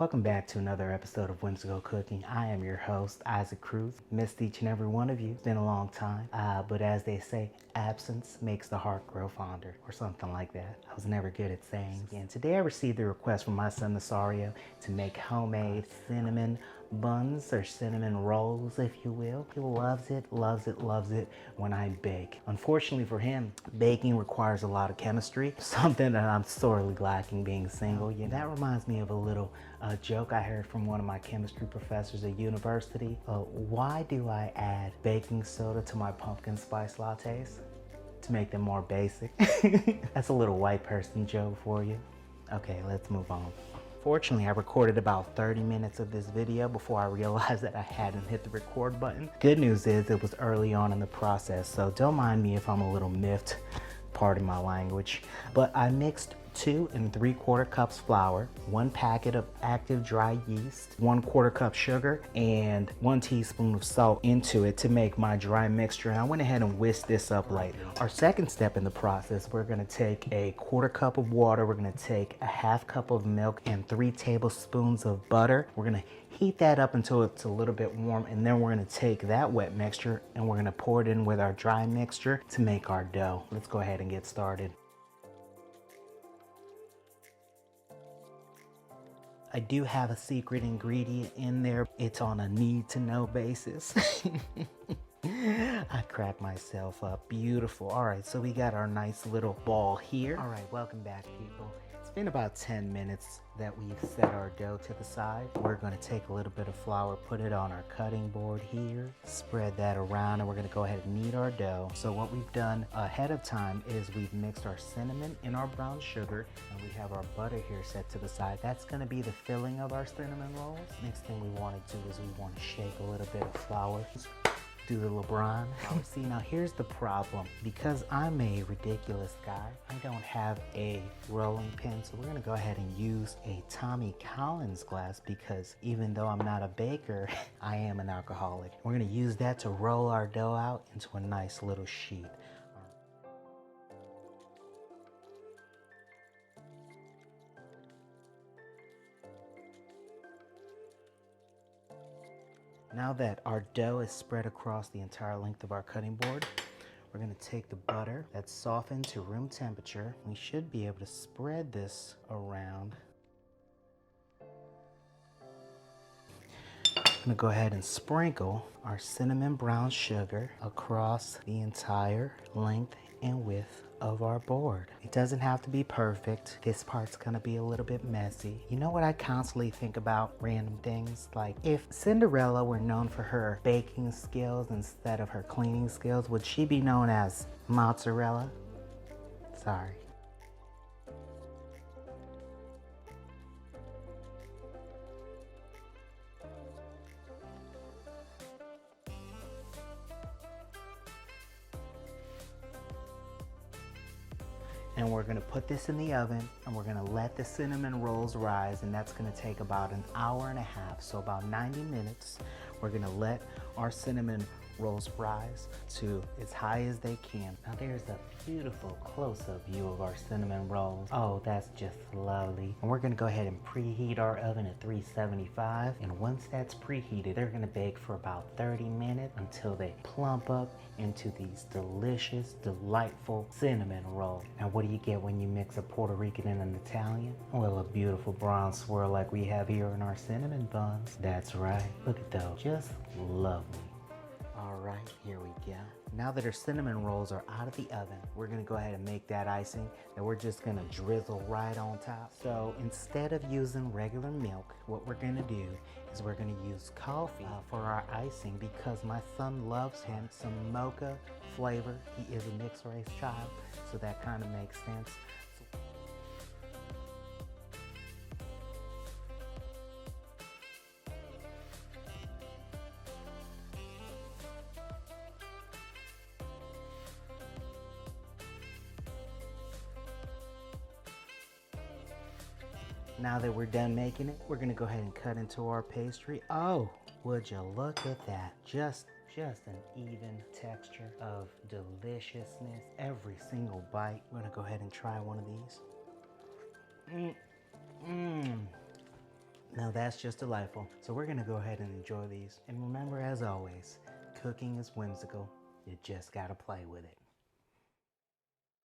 Welcome back to another episode of Whimsical Cooking. I am your host, Isaac Cruz. Missed each and every one of you. It's been a long time. But as they say, absence makes the heart grow fonder, or something like that. I was never good at sayings. And today I received a request from my son Nasario to make homemade cinnamon buns or cinnamon rolls, if you will. He loves it, loves it, loves it when I bake. Unfortunately for him, baking requires a lot of chemistry, something that I'm sorely lacking being single. Yeah, that reminds me of a little joke I heard from one of my chemistry professors at university. Why do I add baking soda to my pumpkin spice lattes? To make them more basic. That's a little white person joke for you. Okay, let's move on. Fortunately, I recorded about 30 minutes of this video before I realized that I hadn't hit the record button. Good news is it was early on in the process, so don't mind me if I'm a little miffed, pardon my language. But I mixed 2 3/4 cups flour, 1 packet of active dry yeast, 1/4 cup sugar, and 1 teaspoon of salt into it to make my dry mixture. And I went ahead and whisked this up lightly. Our second step in the process, we're gonna take a 1/4 cup of water, we're gonna take a 1/2 cup of milk and 3 tablespoons of butter. We're gonna heat that up until it's a little bit warm, and then we're gonna take that wet mixture and we're gonna pour it in with our dry mixture to make our dough. Let's go ahead and get started. I do have a secret ingredient in there. It's on a need-to-know basis. I cracked myself up. Beautiful. All right, so we got our nice little ball here. All right, welcome back, people. It's been about 10 minutes that we've set our dough to the side. We're gonna take a little bit of flour, put it on our cutting board here, spread that around, and we're gonna go ahead and knead our dough. So what we've done ahead of time is we've mixed our cinnamon and our brown sugar, and we have our butter here set to the side. That's gonna be the filling of our cinnamon rolls. Next thing we wanna do is we wanna shake a little bit of flour. Do the LeBron. See, now here's the problem. Because I'm a ridiculous guy, I don't have a rolling pin, so we're gonna go ahead and use a Tommy Collins glass because even though I'm not a baker, I am an alcoholic. We're gonna use that to roll our dough out into a nice little sheet. Now that our dough is spread across the entire length of our cutting board, we're gonna take the butter that's softened to room temperature. We should be able to spread this around. I'm gonna go ahead and sprinkle our cinnamon brown sugar across the entire length and width of our board. It doesn't have to be perfect. This part's gonna be a little bit messy. You know what I constantly think about random things? Like, if Cinderella were known for her baking skills instead of her cleaning skills, would she be known as mozzarella? Sorry. And we're gonna put this in the oven and we're gonna let the cinnamon rolls rise, and that's gonna take about an hour and a half, so about 90 minutes. We're gonna let our cinnamon rolls rise to as high as they can. Now there's a beautiful close-up view of our cinnamon rolls. Oh, that's just lovely. And we're gonna go ahead and preheat our oven at 375. And once that's preheated, they're gonna bake for about 30 minutes until they plump up into these delicious, delightful cinnamon rolls. Now what do you get when you mix a Puerto Rican and an Italian? Well, a beautiful brown swirl like we have here in our cinnamon buns. That's right. Look at those. Just lovely. All right, here we go. Now that our cinnamon rolls are out of the oven, we're gonna go ahead and make that icing that we're just gonna drizzle right on top. So instead of using regular milk, what we're gonna do is we're gonna use coffee for our icing because my son loves him some mocha flavor. He is a mixed race child, so that kind of makes sense. Now that we're done making it, we're gonna go ahead and cut into our pastry. Oh, would you look at that? Just an even texture of deliciousness. Every single bite. We're gonna go ahead and try one of these. Now that's just delightful. So we're gonna go ahead and enjoy these. And remember, as always, cooking is whimsical. You just gotta play with it.